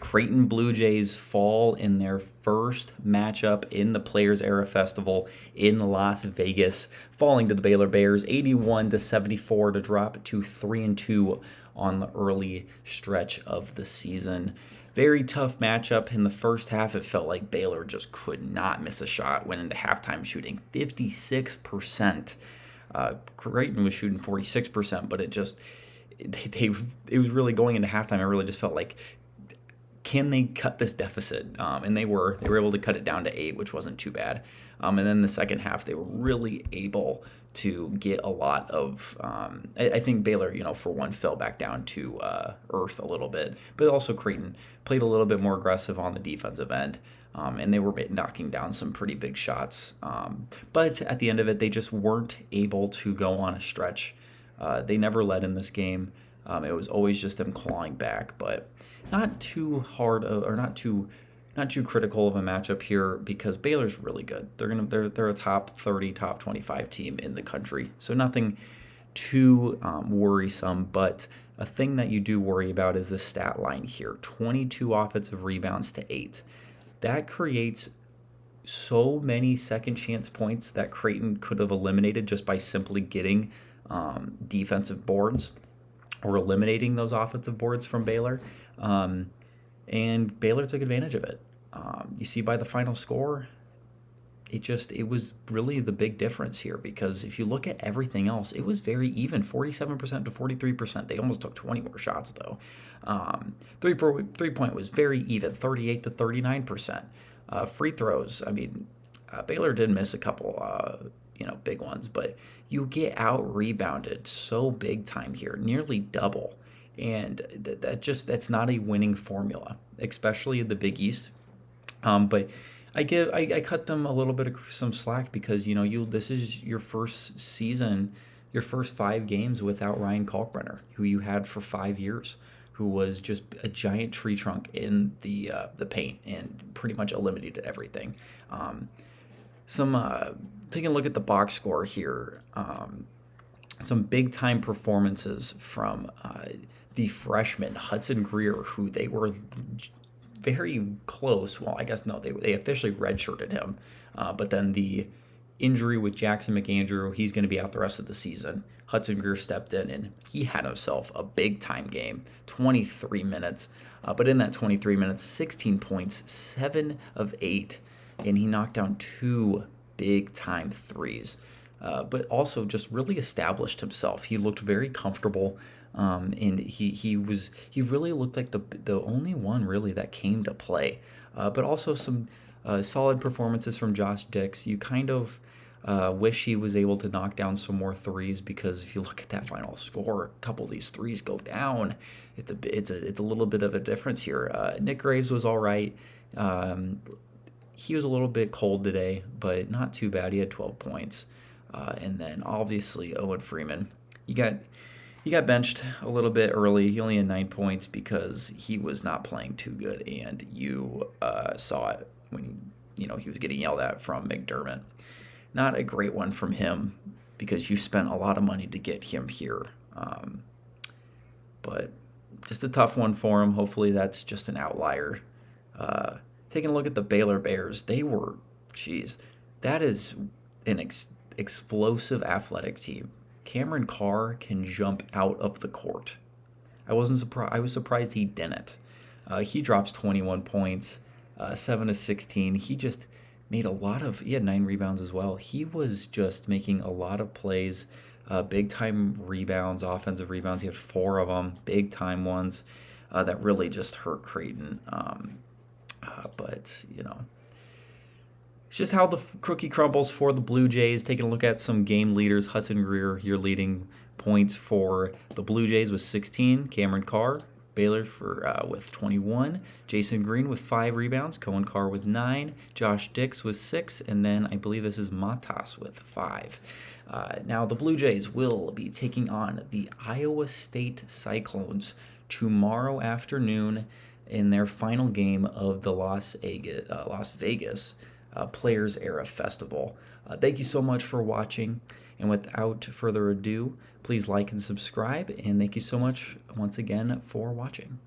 Creighton Bluejays fall in their first matchup in the Players Era Festival in Las Vegas, falling to the Baylor Bears 81-74 to drop to 3-2 on the early stretch of the season. Very tough matchup. In the first half, it felt like Baylor just could not miss a shot. Went into halftime shooting 56%. Creighton was shooting 46%, but it was really going into halftime. I really just felt like, can they cut this deficit? And they were able to cut it down to 8, which wasn't too bad. And then the second half, they were really able to get a lot of. I think Baylor, for one, fell back down to earth a little bit, but also Creighton played a little bit more aggressive on the defensive end. And they were knocking down some pretty big shots. But at the end of it, they just weren't able to go on a stretch. They never led in this game. It was always just them clawing back, but not too hard or not too critical of a matchup here because Baylor's really good. They're a top 30, top 25 team in the country, so nothing too worrisome. But a thing that you do worry about is the stat line here: 22 offensive rebounds to 8. That creates so many second chance points that Creighton could have eliminated just by simply getting defensive boards or eliminating those offensive boards from Baylor. And Baylor took advantage of it. You see by the final score, it was really the big difference here, because if you look at everything else, it was very even, 47% to 43%. They almost took 20 more shots though. Three-point was very even, 38 to 39%. Free throws, Baylor did miss a couple big ones, but you get out rebounded so big time here, nearly double. And that's not a winning formula, especially in the Big East. But I cut them a little bit of some slack because this is your first season, your first 5 games without Ryan Kalkbrenner, who you had for 5 years, who was just a giant tree trunk in the paint and pretty much eliminated everything. Taking a look at the box score here, some big time performances from the freshman Hudson Greer, who they were very close. Well, I guess no, they officially redshirted him, but then the injury with Jackson McAndrew, he's going to be out the rest of the season. Hudson Greer stepped in and he had himself a big time game, 23 minutes. But in that 23 minutes, 16 points, 7 of 8, and he knocked down 2 big time threes. But also just really established himself. He looked very comfortable, and he really looked like the only one really that came to play. But also some solid performances from Josh Dix. You kind of wish he was able to knock down some more threes, because if you look at that final score, a couple of these threes go down. It's a little bit of a difference here. Nick Graves was all right. He was a little bit cold today, but not too bad. He had 12 points. And then obviously Owen Freeman, he got benched a little bit early. He only had 9 points because he was not playing too good, and you saw it when he was getting yelled at from McDermott. Not a great one from him, because you spent a lot of money to get him here. But just a tough one for him. Hopefully that's just an outlier. Taking a look at the Baylor Bears, that is an explosive athletic team. Cameron Carr can jump out of the court. I was surprised he didn't. He drops 21 points, 7 of 16. He just made he had 9 rebounds as well. He was just making a lot of plays, big time rebounds, offensive rebounds. He had 4 of them, big time ones that really just hurt Creighton. But it's just how the cookie crumbles for the Blue Jays. Taking a look at some game leaders, Hudson Greer, your leading points for the Blue Jays with 16. Cameron Carr, Baylor with 21. Jason Green with 5 rebounds. Cohen Carr with 9. Josh Dix with 6. And then I believe this is Matas with 5. Now the Blue Jays will be taking on the Iowa State Cyclones tomorrow afternoon in their final game of the Las Vegas Players Era Festival. Thank you so much for watching, and without further ado, please like and subscribe, and thank you so much once again for watching.